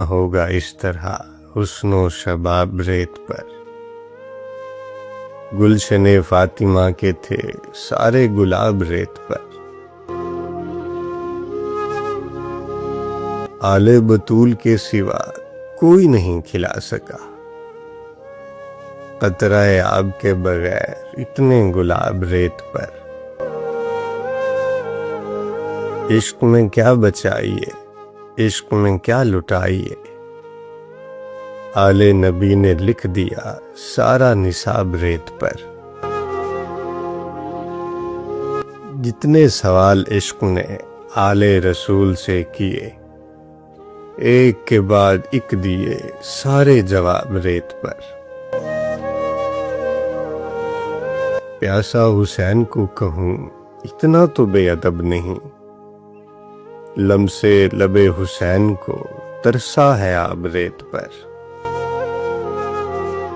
ہوگا اس طرح حسن و شباب ریت پر. گلشن فاطمہ کے تھے سارے گلاب ریت پر. آل بطول کے سوا کوئی نہیں کھلا سکا. قطرہ آب کے بغیر اتنے گلاب ریت پر. عشق میں کیا بچائیے، عشق میں کیا لٹائیے، آل نبی نے لکھ دیا سارا نصاب ریت پر. جتنے سوال عشق نے آل رسول سے کیے، ایک کے بعد ایک دیے سارے جواب ریت پر. پیاسا حسین کو کہوں اتنا تو بے ادب نہیں، لمسے لب حسین کو ترسا ہے آب ریت پر.